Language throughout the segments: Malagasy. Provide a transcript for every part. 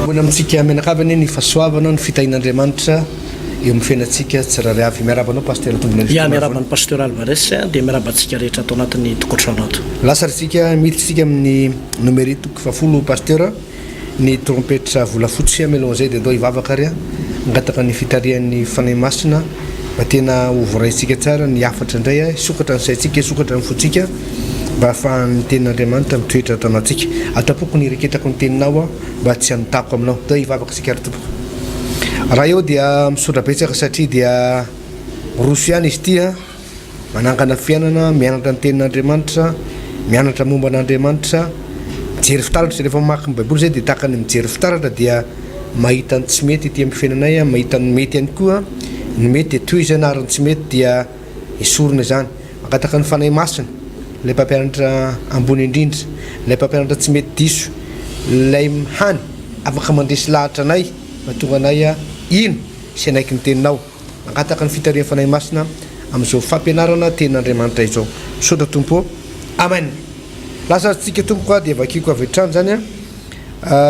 mbola amitsika menakavany ny fahasoavana ny fitahin'Andriamanitra eo amin'ny fiainantsika tsirary avy miarabanao pasteur tombona ya miaraban'ny pasteur Alvarez dia miarabantsika rehetra atao anatin'ny tokantrano ato lasaritsika miditsika amin'ny numéro toko fafolo pasteur ny trompetra volafotsy amelon zay dia dao ivavaka ry ngataka ny fitarian'ny fanay masina mba tena ovoraitsika tsara ny afatra indray sokatra ny saitsika sokatra ny fotsika mba ahafahan'ny tenin'Andriamanitra mitoetra atao anatsika atapoko ny reketrako ny teninao mba tsy hanotako aminao dao ivavaka sika ary tompoko raha eo dia misondra betsaka satria dia roso ihany izy ity manangana fiainana mianatra ny tenin'Andriamanitra mianatra momba an'Andriamanitra mijery fitaratra rehefa mamaky ny baiboly zay dia tahaka ny mijery fitaratra dia mahita ny tsy mety ity amin'ny fiainanay mahita ny mety ihany koa ny mety toy izay nariny tsy mety dia esorina zany makataka ny fanay masina lay mpampianatra ambony indrindra lay mpampianatra tsy mety diso lay hany afaka mandresy lahatra anay mahatonga anay ino sy anaiky ny teninao makataka ny fitarian'ny fanay masina amin'izao fampianarana tenin'Andriamanitra izao sodra tompo amen lasatsika tompoka dia vakiko avy hatrany zany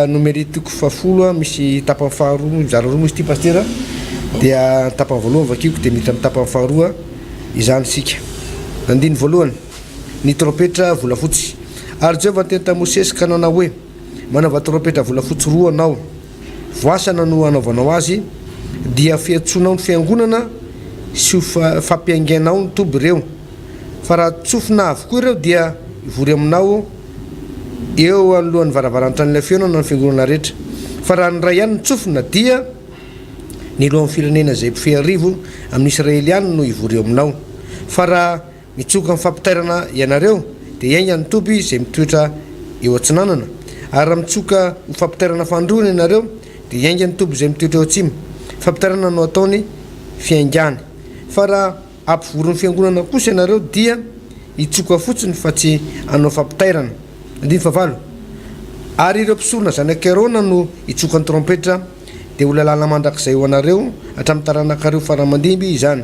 numéro toko fafolo misy tapany faharoa mizara roa misy ty pasteur dia tapany voalohany vakiko dia miditra amin'ny tapany faharoa izany sika nandiny voalohany ny trompetra volafotsy ary Jehova teny tamin'ny Mosesy ka nanao hoe manava trompetra volafotsy roa anao voasana no anaovanao azy dia fiantsonao ny fiangonana sy fampiaingainao ny toby ireo fa raha tsofina avokoa ireo dia ivory aminao eo alohan'ny varavarantra n'ilay fiainana ny fiangonana rehetra fa raha ny ray ihany ny tsofina dia ny lohan'ny firenena izay mpifeharivo amin'ny Israeliana no ivory eo aminao fa raha mitsoka ny fampitairana ianareo dia iainga ny toby izay mitoetra eo atsinanana ary raha mitsoka ho fampitairana fandroana ianareo dia iainga ny toby izay mitoetra eo atsimo fampitairana no ataony fiaingany fa raha ampivory ny fiangonana kosa ianareo dia hitsoka fotsiny fa tsy anao fampitairana andiny favalo ary ireo mpisorona zanak'Arona no hitsoka ny trompetra dia ho lalàna mandrakizay ho anareo hatramin'ny taranak'areo faramandimby izany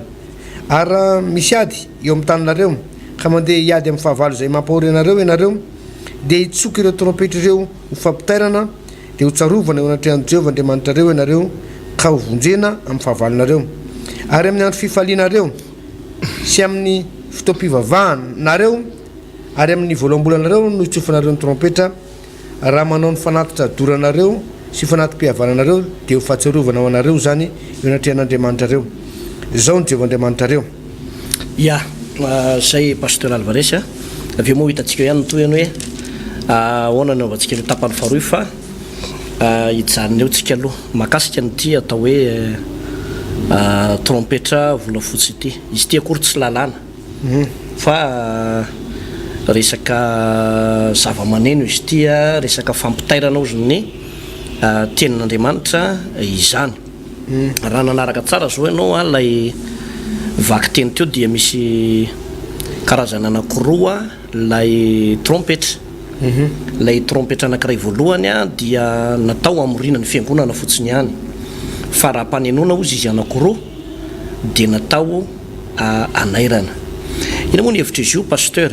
ary misy ady eo amin'ny taninareo ka mandeha hiady amin'ny fahavalo izay mampahory anareo ianareo dia hitsoka ireo trompetra ireo ho fampitairana dia ho tsarovana eo anatrehan'i Jehova Andriamanitrareo ianareo ka ho vonjena amin'ny fahavalonareo ary amin'ny andro fifalianareo sy amin'ny fotoam-pivavahanareo ary amin'ny voaloham-bolanareo no hitsofanareo ny trompetra raha manao ny fanatitra doranareo sy fanatim-pihavananareo dia ho fahatsiarovana ho anareo zany eo anatrehan'Andriamanitrareo zao ny Jehova Andriamanitrareo ya zay pasteur Alvarez avy moa hitantsika ihany toyany hoe ahoana naovantsika le tapany faharoa fa hijanona eo tsika aloha makasika nyty atao hoe trompetra volafotsy ity izy ty akory tsy lalàna fa resaka zava-maneno izy ty resaka fampitairana ozony tenin'Andriamanitra izany raha nanaraka tsara zao ianao lay vaky teny teo dia misy karazana anankiroa lay trompetra lay trompetra anankiray voalohany dia natao amorina ny fiangonana fotsiny ihany fa raha mpanenona ozy izy anankiroa dia natao anairana ina moa ny hevitra izy io pasteur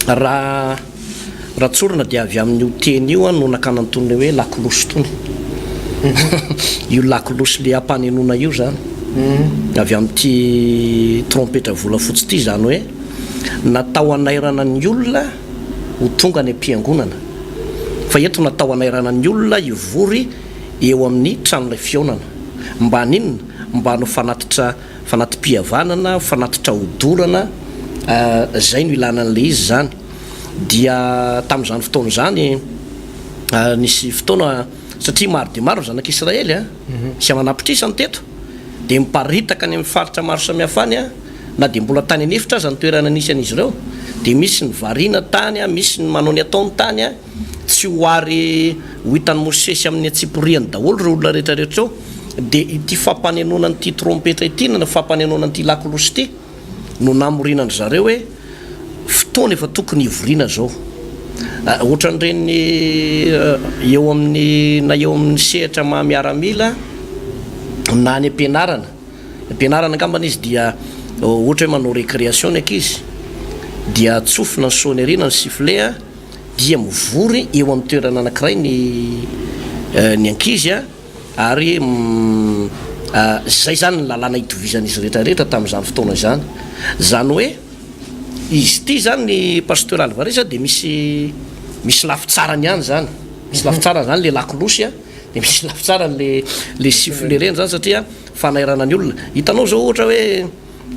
raha tsorina dia avy amin'io teny io no nakana antony hoe lakilosy tony io lakilosy le ampanenona io zany avy amin'ity trompetra volafotsy ity zany hoe natao anairana ny olona ho tonga ny ampiangonana fa eto natao anairana ny olona ivory eo amin'ny tranolay fiaonana mba ninona mba no fanatim-pihavanana fanatitra hodorana zay no ilana n'le izy zany dia tamin'izany fotoana zany nisy fotoana satria maro dia maro zanak'Israely sy amanapitrisa ny teto dia miparitaka any amin'ny faritra maro samihafa any na dia mbola tany anefitra aza ny toerana nisy an'izy ireo dia misy ny variana tany misy ny manao ny ataony tany tsy ho ary ho hitan'ny Mosesy amin'ny atsiporiany daholo reo olona rehetrarehetra eo dia ity fampanenona n'ity trompetra ity na fampanenona n'ity lakilosy ity no namorinany zareo hoe fotoana efa tokony ivoriana zao ohatran'ireny eo amin'ny sehatra mahamiaramila na ny ampianarana angambana izy dia ohatra hoe manao récréation ankizy dia tsofina ny sonnerina ny sifflet dia mivory eo amin'ny toerana anankiray ny ankizy a ary zay zany ny lalàna itovizan'izy rehetrarehetra tamin'izany fotoana zany zany hoe izy ty zany ny pasteur alvaresa de misy lafitsarany ihany zany misy lafitsarany zany le lakolosy a de misy lafitsara le siffle reny zany satria fanairana ny olona hitanao zao ohatra hoe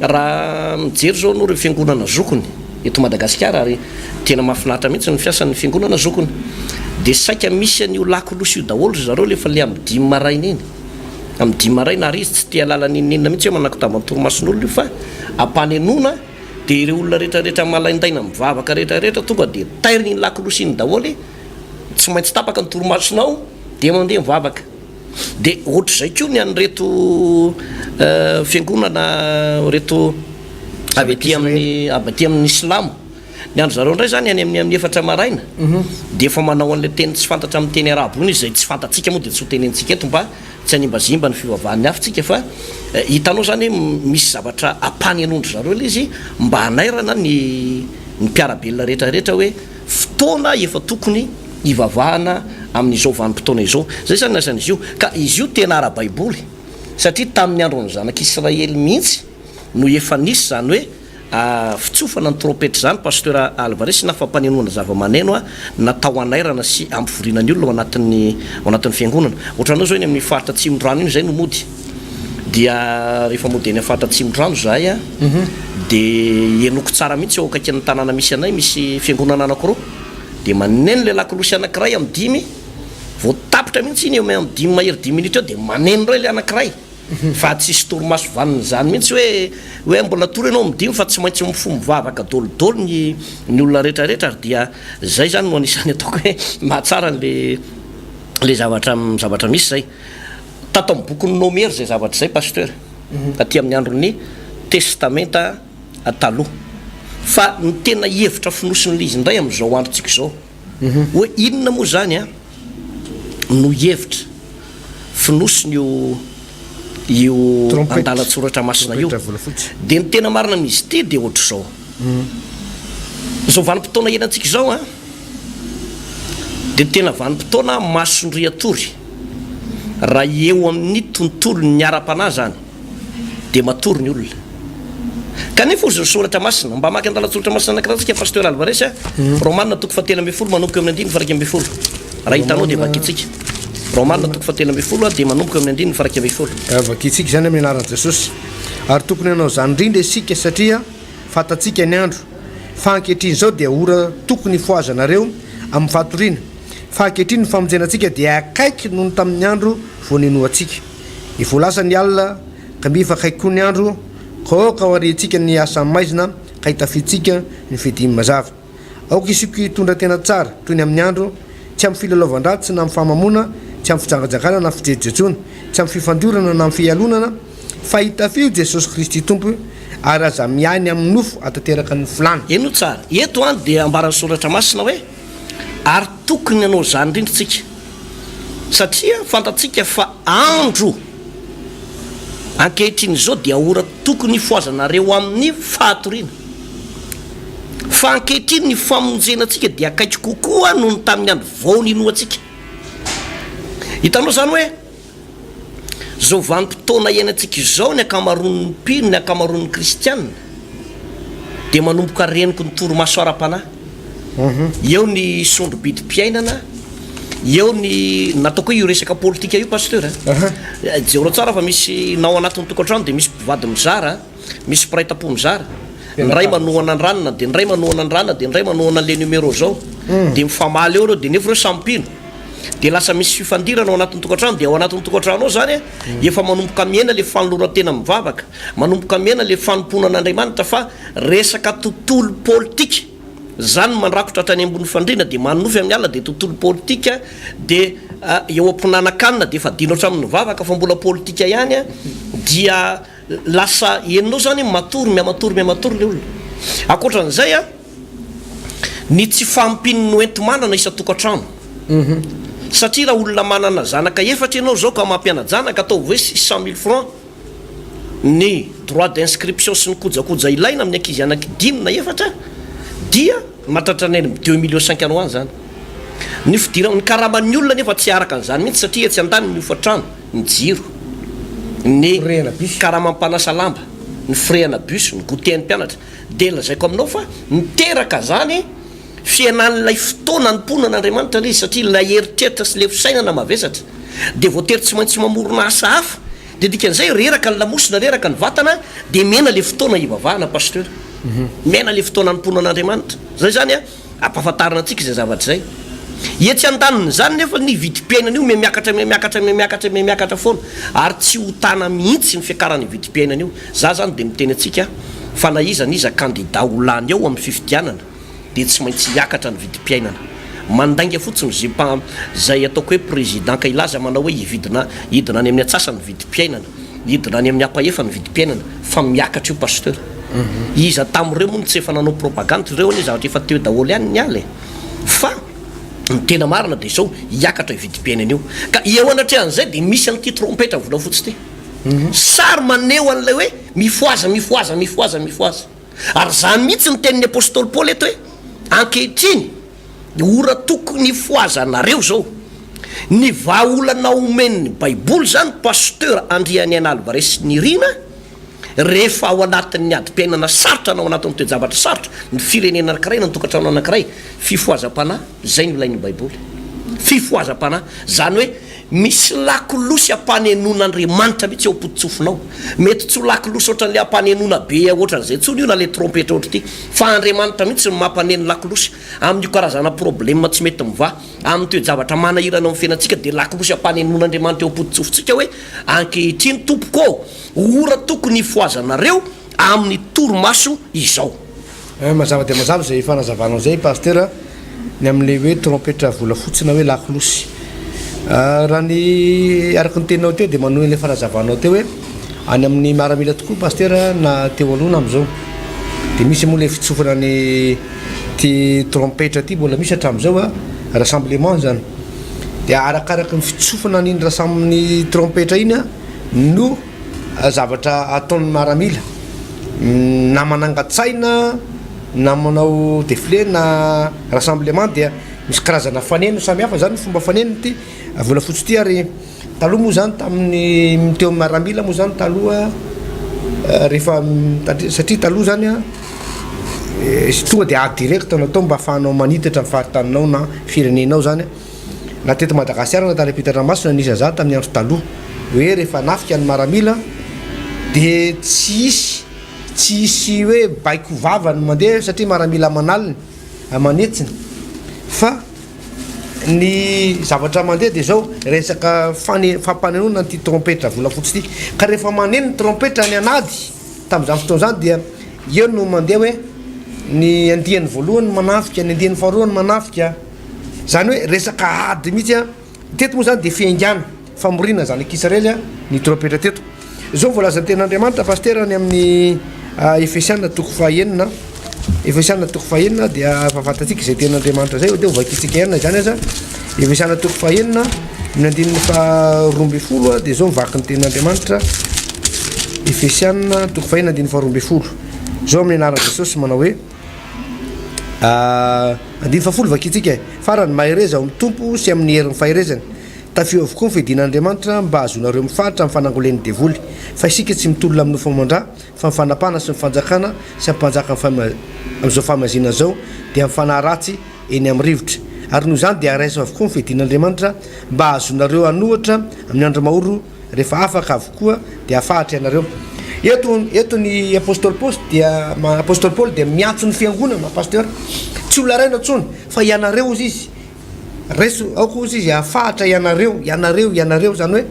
raha mijery zao anao reo fiangonana zokony eto Madagascar ary tena mahafinaritra mihitsy ny fiasan'ny fiangonana zokony de saika misy an'io lakolosy io daholo zareo lefa le amin'ny 10 maraina iny amin'ny 10 maraina ary izy tsy tia lalany inenina mihitsy hoe manako tambantoromason'olo io fa ampanenona de ireo olona rehetrarehetra malaindaina mivavaka rehetrarehetra tonga de tairiny iny lakolosy iny daholy tsy maintsy tapaka ny toromasonao de mandeha mivavaka de ohatr'izay koa ny an'reto fiangonana reto avy aty amin'ny islamo ny andro zareo ndray zany any amin'ny efatra maraina de efa manao an'le teny tsy fantatra amin'ny teny arabo iny izy zay tsy fantatsika moa de tsy ho tenentsika eto mba tsy animbazimba ny fivavahan'ny hafitsika fa hitanao zany misy zavatra apany an'ondro zareo le izy mba hanairana ny mpiarabelona rehetrarehetra hoe fotoana efa tokony ivavahana amin'izao vanim-potoana izao zay zany nasan'izy io ka izy io tena ara-baiboly satria tamin'ny andron'ny zanak'Israely mihitsy no efa nisy zany hoe fitsofana ny trompety zany pasteur Alvarez na fampanenoana zava-maneno natao anairana sy ampivoriana ny olona ao anatin'ny fiangonana ohatranao zao iny amin'ny faritra Tsimondrano iny zay no mody dia rehefa mody eny faritra Tsimondrano zahay de enoko tsara mihitsy eo akaiky ny tanàna misy anay misy fiangonana anankiroa de maneno le lakolosy anankiray amin'ny 10 vao tapitra mihitsy iny eo amin'ny 10 mahery 10 minutes eo de maneno ray le anankiray fa tsisy toromaso vaniny zany mihitsy hoe mbola tory ianao midimy fa tsy maintsy mifo mivavaka dolodolo ny olona rehetrarehetra ary dia zay zany no anisany ataoko hoe mahatsara le zavatra misy zay tato amin'ny bokin'ny nomery zay zavatra zay pasteur aty amin'ny andron'ny testamenta taloha fa ny tena hevitra finosin'le izy ndray amin'izao androntsika zao hoe inona moa zany no hevitra finosiny io andalatsoratra masina io de ny tena marina amin'izy ty de ohatr'izao zao vanim-potoana ienantsika zao de tena vanim-potoana masondry atory raha eo amin'ny tontolo ny ara-panahy zany de matory ny olona kanefa ozy soratra masina mba maky andalatsoratra masina anakirahantsika pasteur Alvarez Romanina toko 7:10 manomboka amin'ny 9:10 raha hitanao de vakitsika Romanina toko 7:10 de manomboka amin'ny 9:10 vakitsika zany amin'ny anaran'i Jesosy ary tokony anao zany indrindra isika satria fatatsika ny andro fa ankehitriny zao dia ora tokony foazanareo amin'ny fatoriana fa ankehitriny ny famonjenantsika dia akaiky noho ny tamin'ny andro voanenoantsika ny voalasa ny alina ka mifa akaiky koa ny andro ka oarentsika ny asa maizina ka hitafitsika ny fedimy mazava aoka isiko hitondra tena tsara toy ny amin'ny andro tsy amin'ny filalaovan-dratsy na amin'ny fahamamona tsy amin'ny fijangajakana na fijejojejoana tsy amin'ny fifandiorana na amin'ny fialonana fa hitafio Jesosy Kristy tompo ary aza miany amin'ny nofo atateraka ny filany eno tsara eto de ambarany soratra masina hoe ary tokony anao zany indrindritsika satria fantatsika fa andro ankehitriny zao dia ora tokony foazanareo amin'ny fatoriana fa ankehitriny ny famonjenantsika dia akaiky kokoa noho ny tamin'ny andro vaoninoantsika hitanao zany hoe zao vanim-potoana iainantsika izao ny akamaroan'ny mpino ny akamaroan'ny kristianina de manomboka reniko ny toromaso ara-panahy eo ny sondro bidim-piainana eo ny nataoko hoe io resaka politika io pasteur jeora tsara fa misy nao anatin'ny tokantrano de misy mpivady mizara misy mpiraita-po mizara ny ray manohana ny ranona de ny ray manohana ny rana de ny ray manohana an'le numéro zao de mifamaly eo reo de nefa reo sampino de lasa misy fifandirana ao anatin'ny tokantrano de ao anatin'ny tokantrano ao zany efa manomboka miaina le fanoloran-tena mivavaka manomboka miaina le fanompona an'Andriamanitra fa resaka tontolo politika zany mandrakotra hatrany ambony fandrina de manofy amin'ny alina de tontolo politika de eo amponanakanina de efa dino hatramin'ny vavaka fa mbola politika ihany dia lasa enonao zany matory miamatory le olona akoatran'izay ny tsy fampin'ny oentomanana isa tokantrano satria raha olona manana zanaka efatra ianao zao ka mampiana janaka atao hoe 600 000 francs ny droit d'inscription sy ny kojakoja ilaina amin'ny ankizy anaky 5 na efatra dia matratra ny 2,5 millions zany ny fidirana ny karaman'ny olona nefa tsy araka an'izany mihitsy satria tsy an-tany ny ofatrano ny jiro ny karamam-panasa lamba ny frehana bus ny goûter ny mpianatra de lazaiko aminao fa miteraka zany fiainan'ilay fotoana ny mponan'Andriamanitra le izy satria lay heritreritra sy le fisainana mavesatra de voatery tsy maintsy mamorona asa hafa de dikan'izay reraka ny lamosina reraka ny vatana de mena le fotoana ivavahana pasteur mena le fotoana ny mponan'Andriamanitra zay zany a ampahafantarana antsika izay zavatra zay etsy an-daniny zany nefa ny vidim-piainana io miakatra foana ary tsy hotana mihitsy ny fiakarany vidim-piainana io za zany de miteny atsika fa na iza kandida olany eo amin'ny fifidianana de tsy maintsy hiakatra ny vidim-piainana mandainga fotsiny zay ataoko hoe président ka ilaza manao hoe hidina any amin'ny atsasany vidim-piainana hidina any amin'ny apahefa ny vidim-piainana fa miakatra io pasteur iza tam'ireo moa tsy efa nanao propagande reo ny zavatra efa teo daholo ihany ny ala fa ny tena marina de zao hiakatra vidim-piainana io ka eo anatrehan'izay de misy an'ity trompetra vola fotsy ty sary maneho an'ilay hoe mifoaza ary zany mihitsy ny tenin'ny apôstôly Paoly eto hoe ankehitriny ora tokony foazanareo zao ny vahaolana omen'ny baiboly zany pasteur Andriany Alvarez nirina rehefa ao anatin'ny adi-piainana sarotra anao anatin'ny toe-javatra sarotra ny firenena anankiray na ny tokantrano anankiray fifoazam-panahy zay no ilain'ny baiboly fifoazam-panahy zany hoe misy lakolosy ampanenon'Andriamanitra mihitsy eo ampoditsofinao mety tsy ho lakolosy ohatran'le ampanenona be ohatran'izay tsony io na le trompetra ohatra ty fa Andriamanitra mihitsy no mampaneno lakolosy amin'io karazana problème tsy mety miva amin'ny toe-javatra manahirana amin'ny fiainantsika de lakolosy ampanenon'Andriamanitra eo ampoditsofintsika hoe ankehitriny tompoko ora tokony hifoazanareo amin'ny toromaso izao mazava de mazava zay fanazavanao zay pasteur ny amin'le hoe trompetra vola fotsy na hoe lakolosy raha ny araky ny teninao teo de manohy le fanazavanao teo hoe any amin'ny maramila tokoa pasteur na teo alohana am'izao de misy moa le fitsofana ny ty trompetra ty mbola misy hatram'izao a rassemblement zany de arakaraky ny fitsofana n'iny rasaminy trompetra iny a no zavatra ataon'ny maramila na manangatsaina na manao défilé na rassemblement dia misy karazana faneno samy hafa zany fomba faneno ty vola fotsy ty ary taloha moa zany tamin'ny teo maramila moa zany taloha rehefa satria taloha zany a tonga de direct natao mba ahafahanao manitatra amin'ny faritaninao na firenenao zany na teto Madagascar na tany Ampitan-dranomasina nisa za tamin'ny andro taloha hoe rehefa nafika ny maramila de tsy hisy hoe baiko vava no mandeha satria maramila manaliny amanetsiny fa ny zavatra mandeha de zao resaka fampanenona ty trompetra vola fotsy ty ka rehefa maneno ny trompetra ny anady tam'izany fotoana zany dia eo no mandeha hoe ny andiany voalohany manafika ny andiany faharoany manafika zany hoe resaka ady mihitsy a teto moa zany de fiaingana famorina zany ak'Israely a ny trompetra teto zao voalazan'ny ten'Andriamanitra pasteur ny amin'ny Efesiana toko fahaenina dia fahafantatsika izay ten'Andriamanitra zay de ovakitsika ihany zany aza Efesiana toko fahaenina ny andininy faharoambefolo de zao mivaky ny ten'Andriamanitra Efesiana toko fahaenina andininy faharoambefolo zao amin'ny anaran'i Jesosy manao hoe andiny fahafolo vakitsika farany mahereza amin'ny tompo sy amin'ny herin'ny faherezany tafio avokoa ny fidin'Andriamanitra mba azonareo mifaritra amin'ny fanangolen'ny devoly fa isika tsy mitolona amin'ny nofamandra fa mifanapana sy mifanjakana sy ampanjaka am'izao famazina zao dia amin'ny fanahy ratsy eny amin'ny rivotra ary noho zany dia araisa avokoa ny fidin'Andriamanitra mba azonareo anohatra amin'ny andro mahoro rehefa afaka avokoa dia afahatra ianareo eto ny apôstôly Paoly dia miantso ny fiangonana pasteur tsy olona raina tsony fa ianareo izy izy reso aoko izy izy afahatra ianareo zany hoe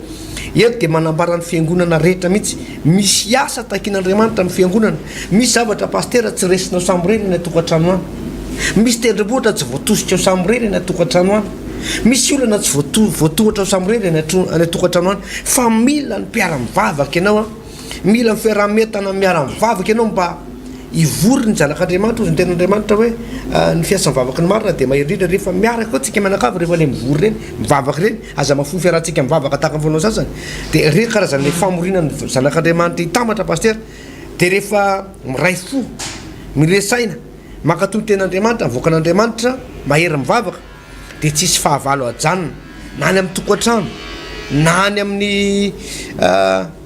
eto de manambara ny fiangonana rehetra mihitsy misy asa takin'Andriamanitra amin'ny fiangonana misy zavatra pasteur tsy resinao samboreny ny atokantrano any misy tendrombohitra tsy voatositra ao samboreny ny atokantrano any misy olana tsy voatohatra ao samboreny ny atokantrano any fa mila ny mpiara-mivavaka ianao a mila ny fiarametana miara-mivavaka ianao mba ivory ny zanak'Andriamanitra ozy ny ten'Andriamanitra hoe ny fiasan'ny vavaka ny marina de mahirindra rehefa miaraka koa tsika mianakavy rehefa le mivory reny mivavaka reny aza mahafono fiarahantsika mivavaka tahaka ny voanao sasany de re karazan'le famorinany zanak'Andriamanitra hitamatra pasteur de rehefa miray fo miresaina mankatoy ten'Andriamanitra mivoaka an'Andriamanitra mahery mivavaka dia tsisy fahavalo ajanona na any amin'ny tokantrano na any amin'ny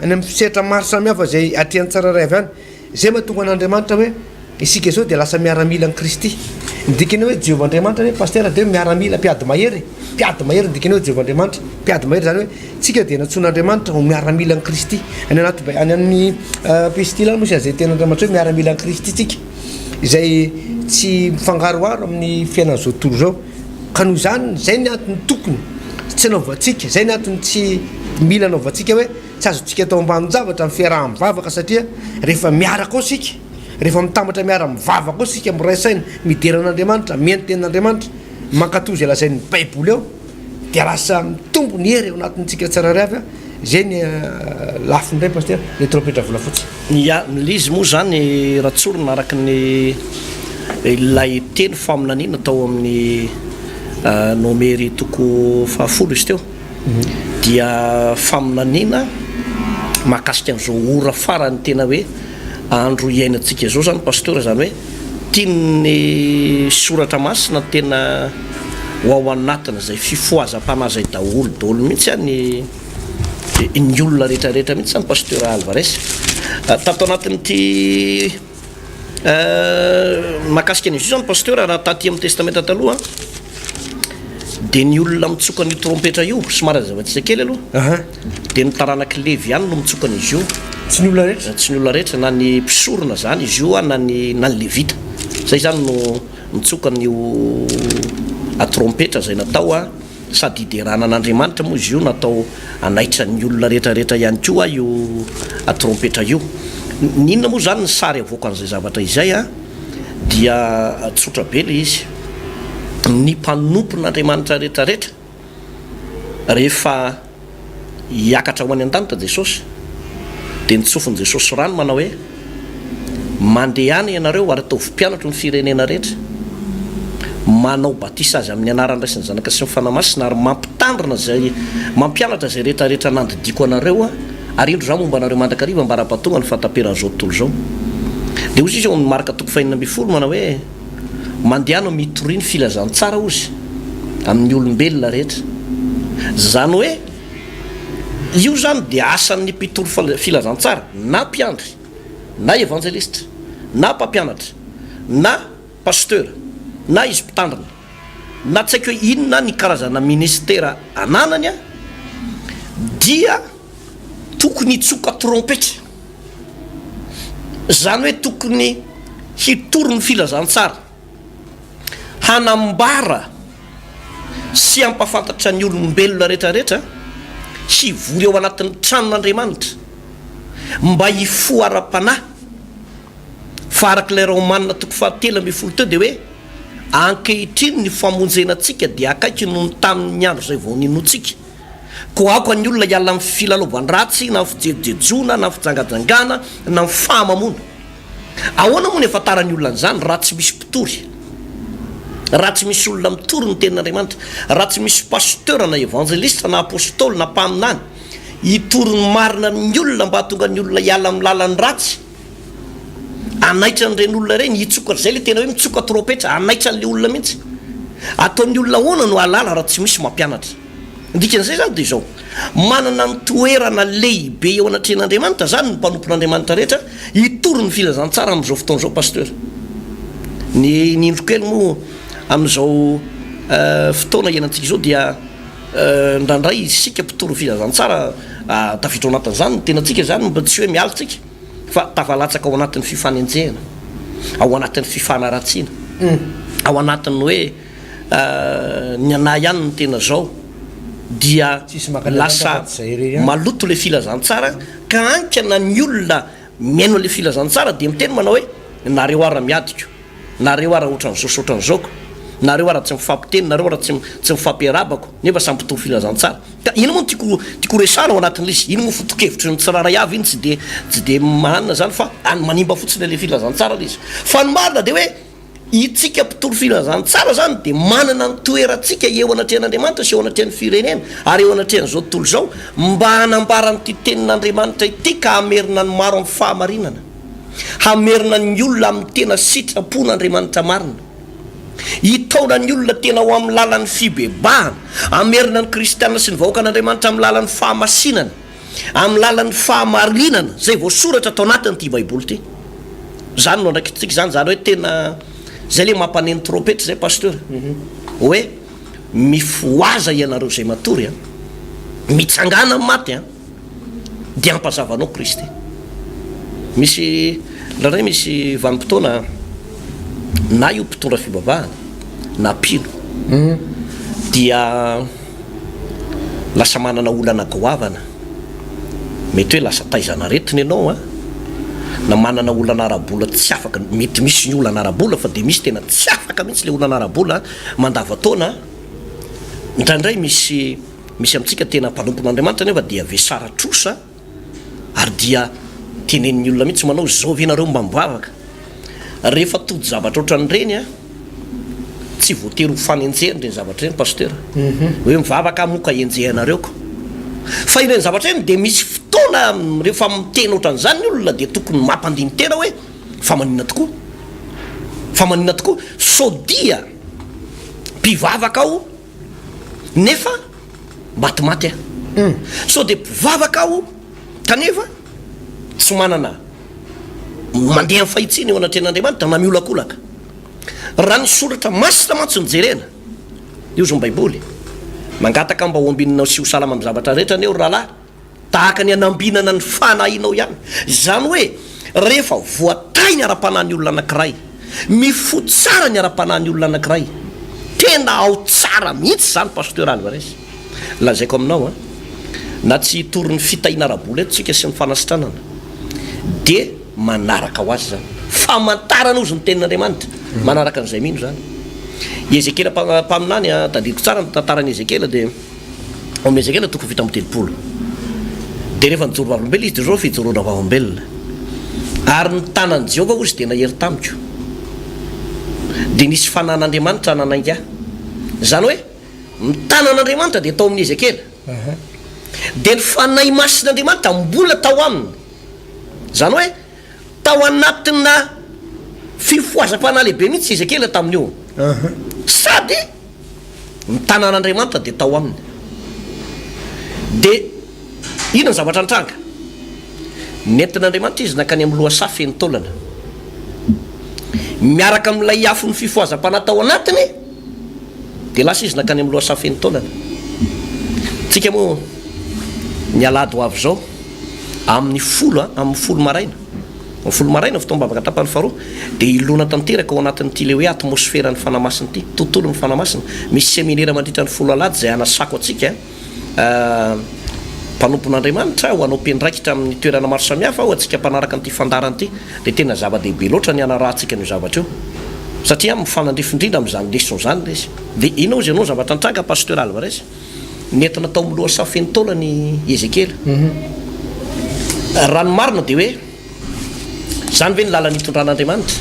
any amin'ny fisetra maro samihafa zay atreany tsararay avy any zay mahatonga an'Andriamanitra hoe isika zao dia lasa miaramila ny Kristy ndikany hoe Jehovah'Andriamanitra hoe paster dia miaramila mpiady mahery ndikany hoe Jehovah'Andriamanitra mpiady mahery zany hoe tsika dia natsoan'Andriamanitra ho miaramila ny Kristy any anaty any amin'ny pistile any moa zay tean'Andriamanitra hoe miaramila ny Kristy tsika izay tsy mifangaroaro amin'ny fiainana zao tontolo zao ka noho izany zay ny antony tokony tsy anaovantsika zay ny antony tsy mila anaovantsika hoe tsy azontsika atao ambanin-javatra amin'ny fiaraha-mivavaka satria rehefa miaraka ao sika rehefa mitambatra miara-mivavaka ao sika miray saina mideran'Andriamanitra mihaino tenin'Andriamanitra mankatoy zay lazain'ny Baiboly ao dia lasa mitombo ny hery ao anatintsika tsararay avy zay ny lafiny indray paster le trompetra volafotsy ya lizy moa zany ratsorona araka ny ilay teny faminaniana atao amin'ny nomery toko 10 izy teo dia faminaniana mahakasika an'izao ora farany tena hoe andro iainantsika zao zany pasteur zany hoe tiany soratra masina tena ho ao anatiny zay fifoazam-panazay daholo mihitsy any ny olona rehetrarehetra mihitsy zany pasteur Alvarez tato anatin'ity mahakasika an'izy io zany pasteur raha taty amin'ny testamenta taloha dia ny olona mitsoka ny trompetra io somary zava-tsika kely aloha dia ny taranaka Levy ihany no mitsoka an'izy io tsy ny olona rehetra tsy ny olona rehetra na ny mpisorona zany izy io na ny levita zay zany no mitsoka nyo trompetra zay natao sady hiderana an'Andriamanitra moa izy io natao anaitra ny olona rehetrarehetra ihany koa io trompetra io ninona moa zany ny sary avoaka an'izay zavatra izay dia tsotra be le izy ny mpanompon'Andriamanitra rehetrarehetra rehefa hiakatra ho any an-danitra Jesosy dia nitsofiny Jesosy rano manao hoe mandeha any ianareo ary ataovy mpianatro ny firenena rehetra manao batisa azy amin'ny anaran'Ray sy ny Zanaka sy ny Fanamasina ary mampitandrina zay mampianatra zay rehetrarehetra nandidiko anareo ary indro zany momba anareo mandrakariva mbaram-pahatonga ny fahataperan'izao tontolo zao dia ozy izy ao ny marika toko 212 manao hoe mandeha no mitoriany filazantsara ozy amin'ny olombelona rehetra zany hoe io zany dia asan'ny mpitory filazantsara na mpiandry na evangelista na mpampianatra na pasteur na izy mpitandrina na tsy haiko hoe inona ny karazana ministera ananany dia tokony hitsoka trompetra zany hoe tokony hitory ny filazantsara hanambara sy hampafantatra ny olombelona rehetrarehetra hivory eo anatin'ny tranon'Andriamanitra mba hifoa ara-panahy fa arak'ilay Romanina toko 7:10 teo dia hoe ankehitriny ny famonjenantsika dia akaiky noho ny tamin'ny andro zay vao ninotsika ko aoka ny olona hiala amin'ny filalaovan-dratsy na fijejejona na fijangajangana na ny fahamamona ahoana moa ny efantarany olona an'izany raha tsy misy mpitory raha tsy misy olona mitory ny tenin'Andriamanitra raha tsy misy pasteur na evangelista na apôstôly na mpaminany hitory ny marina ny olona mba hatonga ny olona hiala amin'ny lalan'ny ratsy anaitra n'ireny olona reny hitsoka zay le tena hoe mitsoka trompetra anaitra n'le olona mihitsy ataon'ny olona ahoana no alala raha tsy misy mampianatra ndikan'izay zany dia zao manana ny toerana lehibe eo anatren'Andriamanitra zany ny mpanompon'Andriamanitra rehetra hitory ny filazantsara amin'izao fotoan'izao pasteur ny indro kely moa amin'izao fotoana iainantsika zao dia ndrandray isika mpitory filazantsara tafiditra ao anatin'izany ny tenantsika zany mba tsy hoe mialitsika fa tafalatsaka ao anatin'ny fifanenjehana ao anatin'ny fifanaratsiana ao anatin'ny hoe ny anay ihany ny tena zao dia lasa maloto le filazantsara ka ankana ny olona miaino le filazantsara dia miteny manao hoe nareo ara miadiko nareo ara ohatran'izao ohatran'zaoko nareo ara tsy mifampiteny nareo ara tsy mifampiarabako nefa samy mpitory filazantsara ka ino moa tiako resana ao anatin'le izy ino moa fotokevitra ny tsiraray avy iny tsy de manana zany fa any manimba fotsiny le filazantsara le izy fa ny marina dia hoe itsika mpitory filazantsara zany dia manana ny toerantsika eo anatrehan'Andriamanitra sy eo anatrehan'ny firenena ary eo anatrehan'izao tontolo zao mba hanambarany ty tenin'Andriamanitra ity ka hamerina ny maro amin'ny fahamarinana hamerina ny olona amin'ny tena sitrapon'Andriamanitra marina hitaona ny olona tena ho amin'ny lalan'ny fibebahana, amerina ny kristianina sy ny vahoaka an'andriamanitra amin'ny lalan'ny fahamasinana, amin'ny lalan'ny fahamarinana zay voasoratra atao anatiny ty baiboly ty. Zany no andraikitsika zany hoe tena zay le mampaneny trompetra zay pasteur, hoe mifoaza ianareo zay matory mitsangana amin'ny maty dia ampazavanao Kristy. Misy raha misy vanim-potoana na io mpitondra fibavahana na pino dia lasa manana olana goavana, mety hoe lasa taizanaretiny ianao na manana olana arabola tsy afaka, mety misy ny olana arabola fa de misy tena tsy afaka mihitsy le olana arabola mandavataona. Indraindray misy amintsika tena mpanompon'Andriamanitra nefa dia vesara trosa ary dia tenenin'ny olona mihitsy manao zao venareo mba mivavaka. Rehefa tody zavatra ohatran'ireny tsy voatery ho fanenjehany reny zavatra reny pasteur, hoe mivavaka moka enjehanareo ko, fa ireny zavatra reny de misy fotoana rehefa mitena ohatran'izany ny olona de tokony mampandiny tena hoe fa manina tokoa sodia mpivavaka aho nefa matimaty so de mpivavaka aho kanefa tsy manana mandeha amin'ny fahitsiny eo anatren'Andriamanitra na miolakolaka. Raha ny soratra masina mantsy nijerena io zo baiboly mangataka mba ho ambinina sy ho salama amin'ny zavatra rehetra aneo rahalahy, tahaka ny anambinana ny fanahinao ihany. Zany hoe rehefa voatay ny ara-panahy ny olona anankiray, mifotsy tsara ny ara-panahy ny olona anankiray, tena ao tsara mihitsy zany pasteur Alvarez. Lazaiko aminao na tsy tory ny fitahina arabola eto tsika sy ny fanasitranana de manaraka ho azy zany, famantarana ozy ny tenin'Andriamanitra manaraka an'izay mino zany. Ezekela mpaminany tadidiko tsara ny tantaran'ny Ezekela de amin'ny Ezekela toko vita amin'ny 30 de rehefa nijoro vavolombelona izy de zao fijoroana vavolombelona ary ny tanan'i Jehova ozy de nahery tamiko de nisy fanan'Andriamanitra nanainga. Zany hoe ny tanan'Andriamanitra de tao amin'ny Ezekela de ny fanahy masin'Andriamanitra mbola tao aminy. Zany hoe tao anatina fifoazam-panahy lehibe mihitsy Ezekela tamin'io, sady ny tanan'Andriamanitra de tao aminy. De ino ny zavatra nitranga nentin'Andriamanitra izy nakany amin'ny loha safy ny taolana miaraka amin'ilay afo ny fifoazam-panahy tao anatiny de lasa izy nakany amin'ny loha safy ny taolana. Tsika moa ny alady ho avy zao amin'ny folo maraina, amin'ny folo maraina fotoam-bavaka tapany faharoa de ilona tanteraka ao anatin'ity le hoe atmosfera ny fanamasina ity, tontolo ny fanamasina. Misy seminaire mandritra ny folo alady zay anasako atsika mpanompon'Andriamanitra ho anao mpendraikitra amin'ny toerana maro samihafa ho atsika mpanaraka an'ity fandarana ity de tena zava-dehibe loatra ny anarahantsika ny zavatra io satria mifanandrifindrindra amin'izany leson zany izy. De inao izy anao zavatra nitranga pasteur Alvarez nentina tao miloha safeny taola ny Ezekela. Raha ny marina de hoe zany ve ny lalany hitondran'Andriamanitra,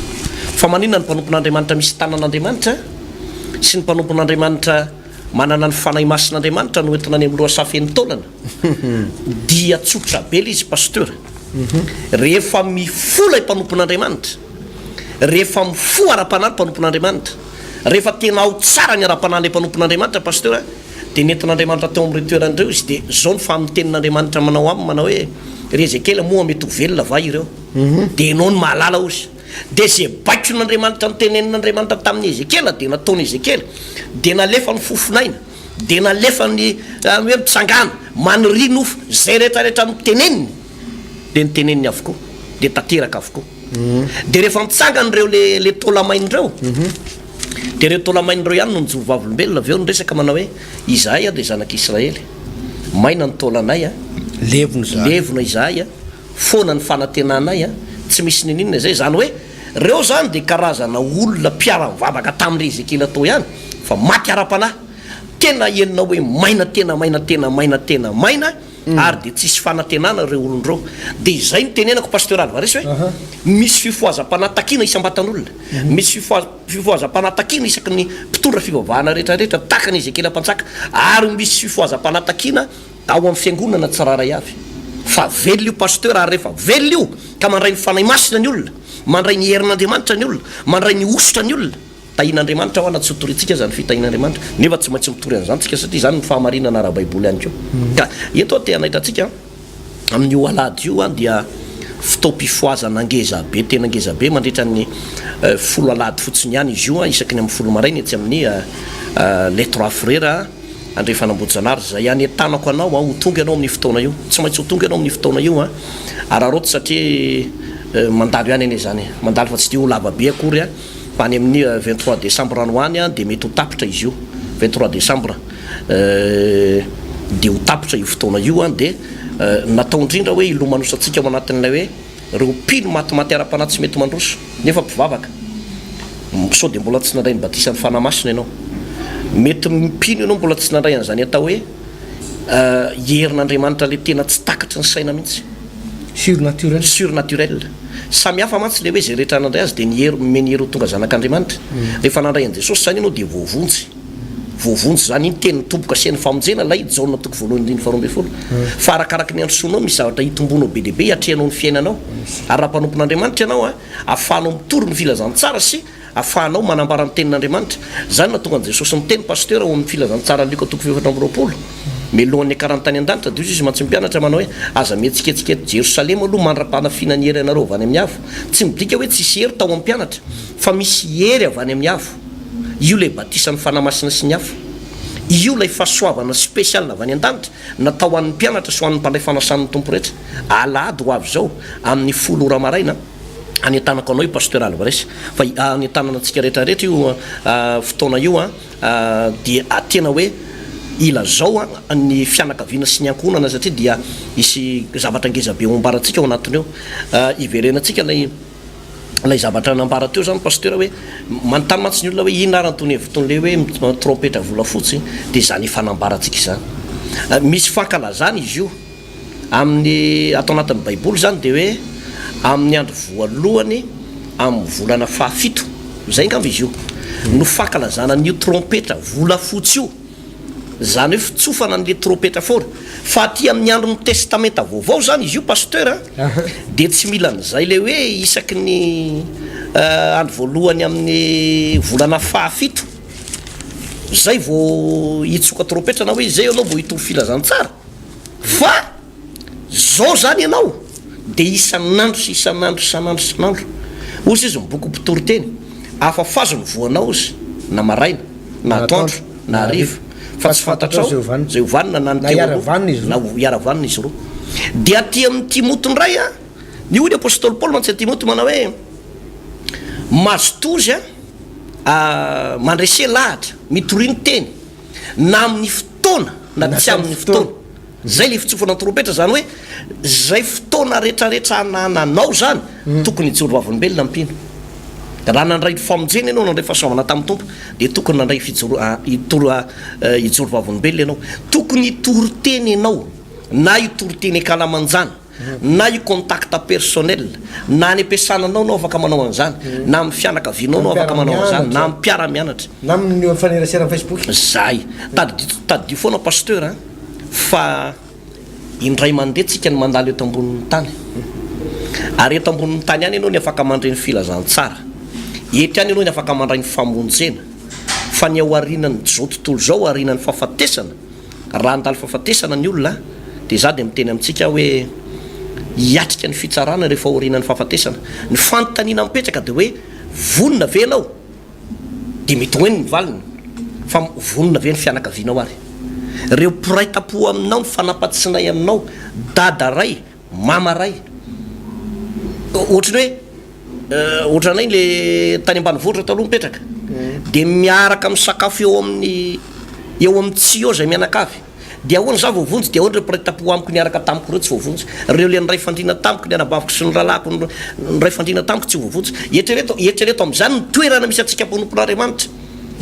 fa maninona ny mpanompon'Andriamanitra misy tanan'Andriamanitra sy ny mpanompon'Andriamanitra manana ny fanahy masin'Andriamanitra no entina any amin'ny loha safeny taolana dia tsotra be izy pasteur. Rehefa mifola mpanompon'Andriamanitra, rehefa mifo ara-panahy mpanompon'Andriamanitra, rehefa tena ao tsara ny ara-panahy mpanompon'Andriamanitra pasteur de nentin'Andriamanitra teo amin'ny toeran'ireo izy de zao ny famitenin'Andriamanitra manao aminy manao hoe ry Ezekela moa mety ho velona va ireo de enao ny mahalala ozy de zay baikon'Andriamanitra nytenenin'Andriamanitra tamin'ny Ezekela de nataony Ezekela de nalefa ny fofinaina de nalefa ny hoe mitsangana maniry nofo zay rehetrarehetra miteneniny de niteneniny avokoa de tateraka avokoa. De rehefa mitsangana reo le tolamain'ireo de reo tolamain'ireo ihany no nijoro vavolombelona aveo nyresaka manao hoe izahay de zanak'Israely maina ny tolanay levona izahay foana ny fanantenanay tsy misy ninina zay. Zany hoe reo zany de karazana olona mpiara-mivavaka tamin'ny Ezekela tao ihany fa maty ara-panahy tena enina hoe maina maina ary de tsisy fanantenana reo olon'ireo. De izay ny tenenako pasteur Alvarez hoe misy fifoazam-panahy takina isam-batan'olona, misy fifoazam-panahy takina isaky ny mpitondra fivavahana rehetrarehetra taka ny Ezekela mpantsaka, ary misy fifoazam-panahy takina ao amin'ny fiangonana tsiraray avy. Fa velona io pasteur ary rehefa velona io ka mandray ny fanahy masina ny olona, mandray ny herin'Andriamanitra ny olona, mandray ny osotra ny olona tahin'Andriamanitra ao anaty sotoritsika zany fitahin'Andriamanitra nefa tsy maintsy mitory an'izany tsika satria zany ny fahamarinana raha baiboly ihany koa ka eto te anahitantsika amin'io alady io a dia fotoam-pifoazana angeza be tena angeza be mandritra ny folo alady fotsiny ihany izy io a isaky ny amin'ny folo maraina etsy amin'ny les trois frères andre fanambojanaary zay any tanako anao a ho tonga ianao amin'ny fotoana io tsy maintsy ho tonga ianao amin'ny fotoana io a araroto satria mandalo ihany ane zany mandalo fa tsy de ho lava be akory a fa any amin'ny 23 décembre anoany a de mety ho tapitra izy io 23 décembre de ho tapitra io fotoana io a de natao indrindra hoe ilomanosatsika ao anatin'ilay hoe reo pino matimaty ara-panahy tsy mety mandroso nefa mpivavaka sao de mbola tsy nandray ny batisan'ny fanamasina ianao mety mipino ianao mbola tsy nandray an'izany atao hoe herin'Andriamanitra le tena tsy takatry ny saina mihitsy surnaturel samy hafa mantsy le hoe zay rehetra nandray azy de ny hery meny hery ho tonga zanak'Andriamanitra rehefa nandray an' Jesosy zany ianao de voavonjy zany iny teny tomboka asian'ny famonjena lay jaona toko voalohany 2 fa arakaraky ny androsoanao misy zavatra hitombonao be dehibe atrehanao ny fiainanao ary raha mpanompon'Andriamanitra ianao a ahafahanao mitory ny filazantsara sy ahafahanao manambara ny tenin'Andriamanitra zany na tonga an' Jesosy miteny pasteur ao amin'ny filazantsara ny Luka toko 4 melohan'ny karantany an-danitra de izy mantsy mpianatra manao hoe aza mihetsiketsika eto Jerosalema aloha mandra-panafina ny hery anareo avy any amin'ny avo tsy midika hoe tsisy hery tao amin'ny mpianatra fa misy hery avy any amin'ny avo io lay batisan'ny fanamasina sy ny hafa io lay fahasoavana spesial avy any an-danitra natao an'ny mpianatra so an'ny mpandray fanasan'ny tompo rehetra alady ho avy zao amin'ny 10 ora maraina any an-tanako anao io pasteur Alvarez fa any an-tanana antsika rehetrarehetra io fotoana io a dia tena hoe ila zao a ny fianakaviana sy ny ankonana satria dia isy zavatra ngeza be ombarantsika ao anatiny eo iverenantsika lay zavatra nambara teo zany pasteur hoe manontany mantsy ny olona hoe ino ary antony heviton'le hoe trompetra volafotsy de zany fanambarantsika zany misy fankalazany izy io amin'ny atao anatin'ny baiboly zany de hoe amin'ny andro voalohany amin'ny volana fahafito zay ngambo izy io no fankalazana n'io trompetra volafotsy io zany hoe fitsofana n'le trompetra foana fa aty amin'ny andro ny testamenta vaovao zany izy io pasteur de tsy mila n'izay le hoe isaky ny andro voalohany amin'ny volana fahafito zay vo hitsoka trompetra na hoe zay anao vo hitovy filazantsara fa zao zany ianao de isan'andro sy isan'andro ozy izy miboky mpitory teny afafazo ny voanao izy na maraina na atoandro na ariva fa tsy fantatrao zay ovanina na na iaravanina izy roa de aty amin'ny Timoty ndray a ny hoy ny apôstôly Paoly mantsy Timoty manao hoe mazotozy a mandrese lahatra mitoriny teny na amin'ny fotoana na tsy amin'ny fotoana zay le fitsofana ny trompetra zany hoe zay fotoana rehetrarehetra ananao zany tokony ijorovavolobelona mpino raha nandray famonjena ianao nandray fahasoavana tamin'ny tompo de tokony nandray ijorovavolobelona ianao tokony itory-teny ianao na itory-teny akalamanjana na io contacte personnel na any ampiasananao no afaka manao an'izany na amin'ny fianakavianao no afaka manao an'izany na amin'ny mpiara-mianatra na amin'ny fanerasera Facebook zay tadidio foana pasteur a fa indray mandeha tsika ny mandalo eto ambonin'ny tany ary eto ambonin'ny tany ihany ianao ny afaka mandray ny filazantsara eto ihany ianao ny afaka mandray ny famonjena fa ny aoarinany zao tontolo zao aoarinany fahafatesana raha andalo fahafatesana ny olona de za de miteny amintsika hoe hiatrika ny fitsarana rehefa aorinany fahafatesana ny fanontaniana mipetraka de hoe vonona ve anao de mety hoeny ny valiny fa vonona ve ny fianakavianao ary reo piray tapo aminao ny fanapatsinay aminao dada ray mama ray ohatrany hoe ohatranay le tany ambanivohitra taloha mipetraka de miaraka amin'ny sakafo eo amin'ny tsy eo zay mianakavy de ahoana za voavonjy de ahoana reo piray tapo amiko niaraka tamiko reo tsy voavonjy reo le nyray fandrina tamiko ny anabaviko sy ny ralako nyray fandrina tamiko tsy voavonjy eritrereto am'izany ny toerana misy atsika mponompon'Andriamanitra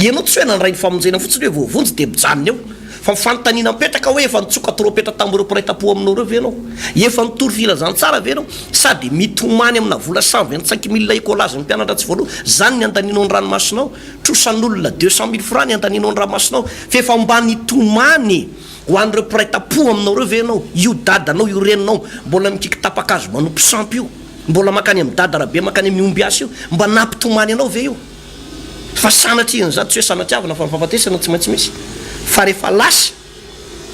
ianao tsy hoe nandray ny famonjena fotsiny hoe voavonjy de mijanona eo fa mifanontaniana mipetraka hoe efa nitsoka trompetra tamboreo piray tapo aminao reo ve anao efa nitory filazantsara ve anao sady mitomany amina vola 125 000 écolazy ny mpianatra tsy voaloha zany ny andaninao ny ranomasinao trosan'olona 200 000 francs ny andaninao ny ranomasinao fa efa mba nitomany ho an'ireo piray tapo aminao reo ve anao io dadanao io reninao mbola mikiky tapakazo manompo sampy io mbola makany amin'ny dada rabe makany amin'ny omby asy io mba nampitomany anao ve io fa sanatria zany tsy hoe sanatiavana fa mifampatesana tsy maintsy misy fa rehefa lasa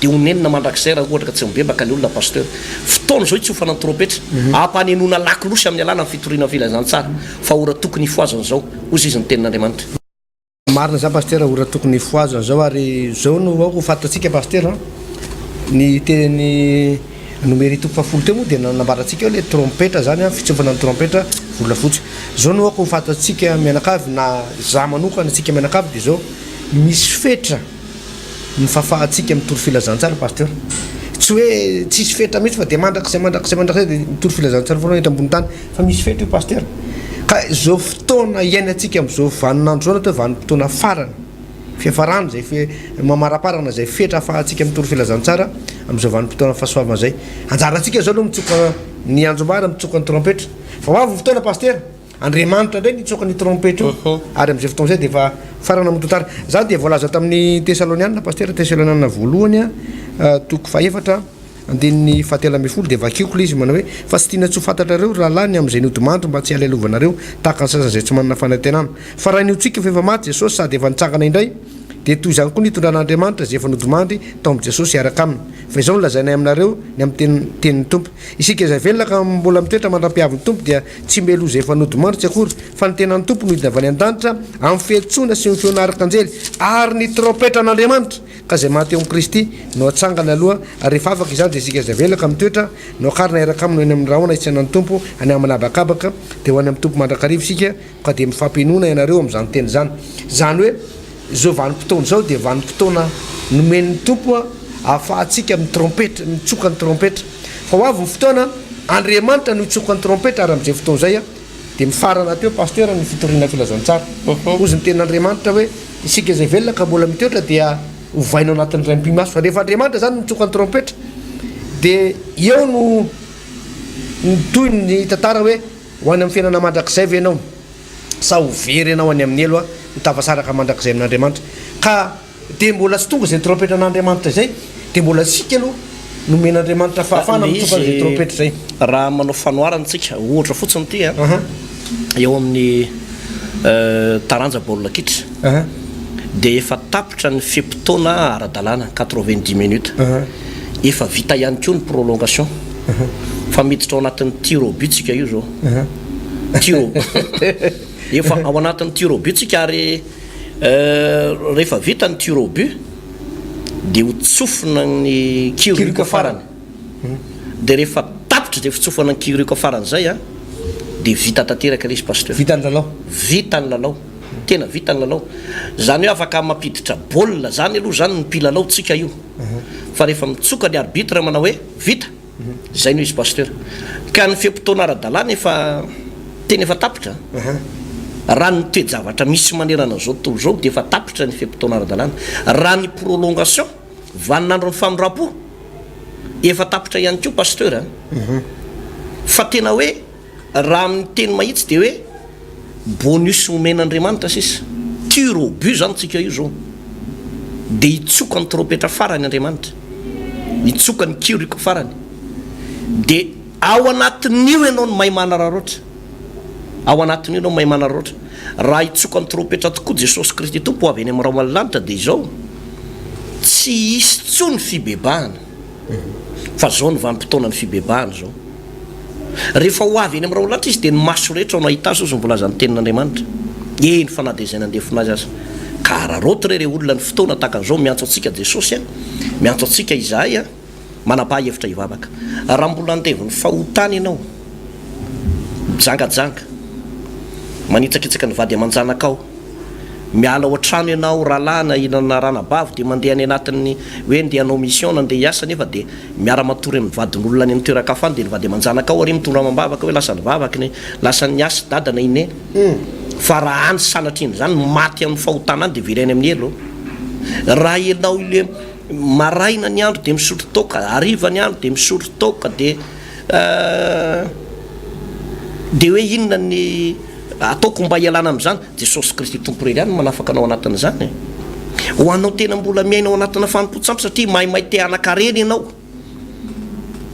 de onenina mandrakizay raha ohatra ka tsy mibebaka le olona pasteur fotoana zao itsofana ny trompetra ampanenona lakilosy amin'ny alàna ny fitoriana filazantsara fa ora tokony ifoazana zao ozy izy ny tenin'andriamanitra marina za pasteur ora tokony ifoazana zao ary zao no ako fantatsika pasteur ny teny numéro toko fafolo teo moa dia nambarantsika hoe le trompetra zany a fitsofana ny trompetra volafotsy zao no ako fantatsika mianakavy na za manokana atsika mianakavy dia zao misy fetra ny fahafahantsika mitoro filazantsara pasteur tsy hoe tsisy fetra mihitsy fa dia mandrakizay dia mitoro filazantsara foana etra ambony tany fa misy fetra io pasteur ka zao fotoana iainantsika am'izao vaninandro zao na teo vanim-potoana farany fiafarany zay mamaraparana zay fetra afahantsika mitoro filazantsara am'izao vanim-potoana fahasoavana zay anjarantsika zao aloha mitsoka ny andromara mitsoka ny trompetra fa hoavy fotoana pasteur Andriamanitra ndray nitsoka ny trompetra ary am'izay fotoana zay dia efa farana mitotara zany dia voalaza tamin'ny Tesaloniana pasteur Tesaloniana voalohany toko faefatra andininy fahatelo ambin'ny folo dia vakiako le izy manao hoe fa tsy tiana tsy ho fantatrareo rahalany am'izay niodimandro mba tsy halelovanareo tahaka ny sasa zay tsy manana fanantenana fa raha niotsika fa efa maty Jesosy sady efa nitsangana indray dia toy izany koa nitondran'Andriamanitra zay efa nodimandry tao amin'i Jesosy hiaraka aminy fa izao no lazainay aminareo ny amin'ny tenin'ny tompo isika izay velona ka mbola mitoetra mandram-piavin'ny tompo dia tsy melo zay efa nodimandry tsy akory fa ny tenan'ny tompo no hidina avy any an-danitra amin'ny fihetsoana sy ny feonarik'anjely ary ny trompetra an'Andriamanitra ka zay maty eo amin'ny Kristy no atsangana aloha ary rehefa afaka izany dia isika izay velona ka mitoetra no akarina hiaraka aminy eny amin'ny rahona isitsanan'ny tompo any amin'ny habakabaka dia ho any amin'ny tompo mandrakarivo isika ka dia mifampinoana ianareo amin'izany teny zany zany hoe zao vanim-potoana zao dia vanim-potoana nomen'ny tompo ahafahantsika amin'ny trompetra mitsoka ny trompetra fa ho avy ny fotoana Andriamanitra no hitsoka ny trompetra ary amin'izay fotoana zay dia mifarana teo pasteur ny fitoriana filazantsara ozy ny tenin'Andriamanitra hoe isika izay velona ka mbola mitoetra dia hovainao anatin'ny raim-pimaso fa rehefa Andriamanitra zany mitsoka ny trompetra dia eo no toy ny tantara hoe ho any amin'ny fiainana mandrakizay ve ianao sa ho very ianao any amin'ny elo mitafasaraka mandrakizay amin'Andriamanitra ka dia mbola tsy tonga zay trompetra an'Andriamanitra zay dia mbola sika aloha nomen'Andriamanitra fahafana mitsoka zay trompetra zay raha manao fanoharana tsika ohatra fotsiny ty eo amin'ny taranja baolina kitra dia efa tapitra ny fepitoana ara-dalàna 90 minutes efa vita ihany koa ny prolongation fa miditra ao anatin'ny tir au but tsika io zao tir efa ao anatin'ny tir au but tsika ary rehefa vita ny tir au but dia ho tsofina ny kiriko farany dia rehefa tapitra dia fitsofana ny kiriko farany zay dia vita tanteraka le izy pasteur vita ny lalao vita ny lalao tena vita ny lalao zany hoe afaka mampiditra baolina zany aloha zany ny mpilalao tsika io fa rehefa mitsoka ny arbitre manao hoe vita zay no izy pasteur ka ny fepitoana ara-dalàna efa tena efa tapitra raha ny toe-javatra misy manerana zao tontolo zao dia efa tapitra ny fepitoana ara-dalàna raha ny prolongation vaninandro ny famindram-po efa tapitra ihany koa pasteur fa tena hoe raha amin'ny teny mahitsy dia hoe bonus omen'Andriamanitra sisa tir au but zany tsika io zao dia hitsoka ny trompetra farany Andriamanitra hitsoka ny kiriko farany dia ao anatin'io ianao no mahay manararoatra ao anatin'io ianao mahay manararoatra raha hitsoka ny trompetra tokoa Jesosy Kristy tompo avy eny amin'ny raha malalitra dia izao tsy hisy tsony fibebahana fa zao ny vanim-potoana ny fibebahana zao rehefa ho avy eny amin'ny raha malalitra izy dia ny maso rehetra ao nahita azy ozy mivolaza ny tenin'Andriamanitra eny fanadezay nandefinazy azy ka raharoatra re olona ny fotoana tahaka an'izao miantso antsika Jesosy miantso antsika izahay manam-pahevitra hivavaka raha mbola andeviny fahotany ianao mijangajanga manitsakitsaka ny vady aman-janaka ao miala ao an-trano ianao rahalahna inana ranabavy dia mandeha any anatin'ny hoe ndeha hanao mission nandeha hiasa nefa dia miara-matory amin'ny vadin'olona any amin'ny toerakafany dia ny vady aman-janaka ao ary mitondra mambavaka hoe lasa ny vavakany lasa ny asa dadana ine fa raha any sanatriny zany maty amin'ny fahotana any dia virainy amin'ny elo raha ianao ile maraina ny andro dia misotro toka ariva ny andro dia misotro toka dia hoe inona ny ataoko mba hialana amin'izany Jesosy Kristy tompo irery ihany manafaka anao anatin'izany ho anao tena mbola miainao anatina fanompo-tsampy satria mahay te anakarena ianao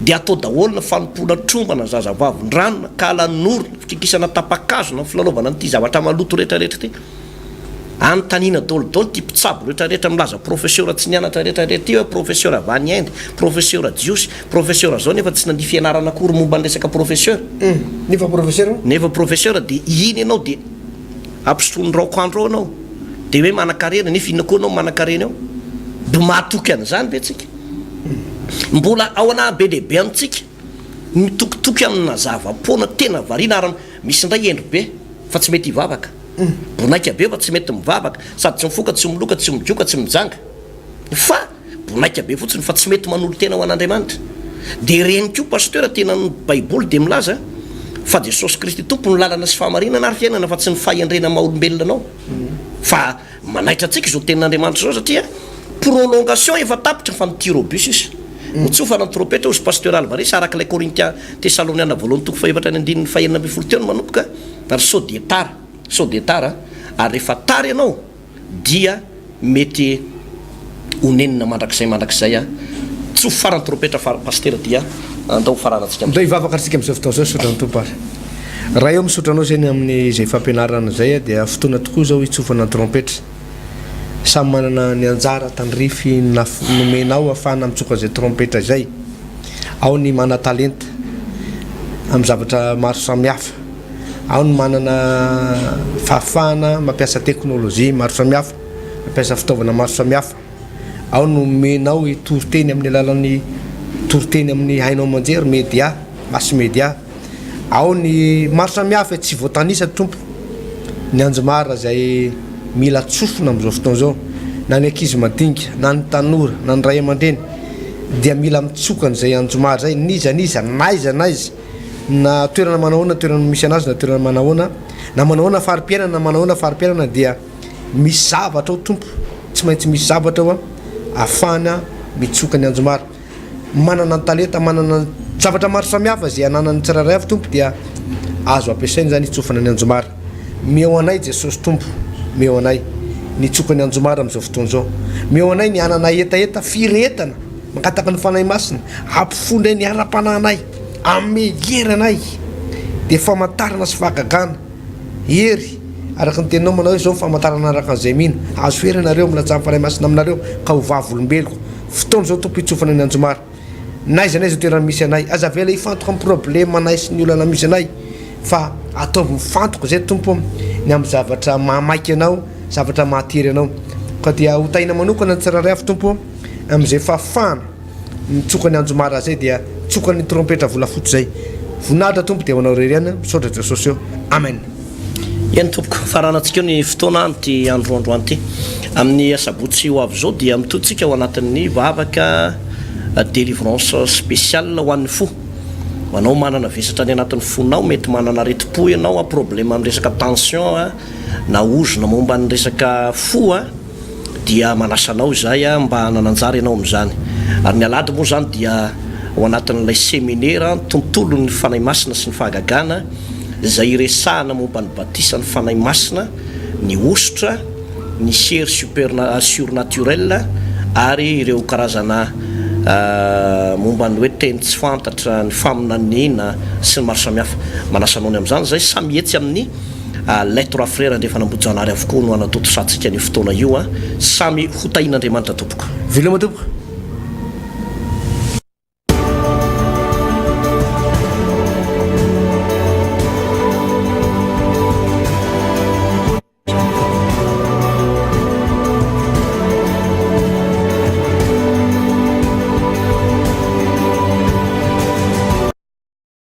dia atao daholona fanompona trombana zazavavin-dranona ka alan'orona fikikisana tapakazo na filalaovana n'ity zavatra maloto rehetrarehetra ty Antanina dôlodôlo ty mpitsabo rehetrarehetra milaza professeur tsy nianatra rehetrarehetra ty hoe professeur Vaniendy, professeur Jiosy, professeur zao nefa tsy nandia fianarana akory momba ny resaka professeur. Nefa professeur? Nefa professeur dia iny ianao dia ampisotrony raokandro anao dia hoe manan-karena nefa inona koa anao manan-karena eo. Do mahatoky an'izany ve tsika? Mbola ao anahy be lehibe amintsika mitokitoky amina zava-pona tena variana ary misy indray endro be fa tsy mety hivavaka. Bonaika be fa tsy mety mivavaka sady tsy mifoka tsy miloka tsy midioka tsy mijanga fa bonaika be fotsiny fa tsy mety manolo tena ho an'Andriamanitra. Dia reny koa pasteur tena ny Baiboly dia milaza fa Jesosy Kristy tompo ny lalana sy fahamarinana ary fiainana fa tsy ny fahendrena maha-olombelona anao. Fa manaitra antsika izao tenin'Andriamanitra zao satria prolongation efa tapitra fa nytirobus izy. Motsofa na trompetra ozy pasteur Alvarez arak'ilay Corinthien Tesaloniana voalohany toko faefatra ny andininy fahenina ambin'ny folo teo no manomboka ary sao de tara ary rehefa tara ianao dia mety honenina mandrakizay tsy ho farany trompetra pasteur dia andao faranantsika ndao hivavaka antsika amin'izao fotoana zao sotrany tompo ary raha eo misotranao zany amin'ny izay fampianarana zay dia fotoana tokoa zao hitsofana trompetra samy manana ny anjara tandrify nomenao ahafahana mitsoka zay trompetra zay. Ao ny mana talenta amin'ny zavatra maro samihafa, ao ny manana fahafahana mampiasa teknôlôjia maro samihafa, mampiasa fitaovana maro samihafa, ao no menao toriteny amin'ny alalan'ny toriteny amin'ny hainao manjery média, mass média, ao ny maro samihafa tsy voatanisa tompo. Ny anjomara zay mila tsofina amin'izao fotoana zao na ny ankizy madinika na ny tanora na ny ray aman-dreny dia mila mitsoka an'izay anjomara zay naiza naiza na toerana manahoana toerana misy anazy na toerana manahoana na manahoana fari-piainana na manahoana fari-piainana dia misy zavatra ao tompo, tsy maintsy misy zavatra ao ahafahana mitsoka ny anjomara. Manana ny talenta, manana zavatra maro samihafa zay ananany tsirairay avy tompo dia azo ampiasaina zany hitsofana ny anjomara. Meo anay Jesosy tompo, meo anay nitsoka ny anjomara amin'izao fotoana zao, meo anay ny anana etaeta firetana makataka ny fanahy masina ampifondray ny ara-panahinay ameheranay dia famantarana sy fahagagana hery araka ny teninao manao hoe zao famantarana araka an'izay mihina azo feranareo milatsa amin'ny fanahy masina aminareo ka ho vavolombeloko. Fotoana zao tompo hitsofana ny anjomara naiza zao toerana misy anay aza vela hifantoka amin'ny problème anay sy ny olana misy anay fa ataovy mifantoka zay tompo ny amin'ny zavatra mahamaiky anao, zavatra mahatery anao ka dia hotaina manokana ny tsirairay avy tompo amin'izay fahafahana mitsoka ny anjomara zay dia tsoka ny trompetra volafotsy zay. Voninahitra tompo dia manao reriana misaotra Jesosy eo, amen. Eny tompoko faranantsika eo ny fotoana ty androandroany ty amin'ny asabotsy ho avy zao dia mitotsika ao anatin'ny vavaka délivrance spéciale ho an'ny fo. Anao manana vesatra ny anatin'ny fonao, mety manana areti-po ianao problème amin'ny resaka tension na ozona momba ny resaka fo dia manasanao zay mba hanananjara ianao amin'izany. Ary ny alady moa zany dia ao anatin'ilay séminaire tontolo ny fanahy masina sy ny fahagagana zay iresahana momba ny batisa ny fanahy masina, ny osotra, ny sery surnaturel ary ireo karazana momba ny hoe teny tsy fantatra ny faminaniana sy ny maro samihafa. Manasanao ny amin'izany zay samy etsy amin'ny lettre à frère ndefa nambojanary avokoa no anatoto satsika ny fotoana io samy hotain'Andriamanitra tompoko. Veloma tompoko.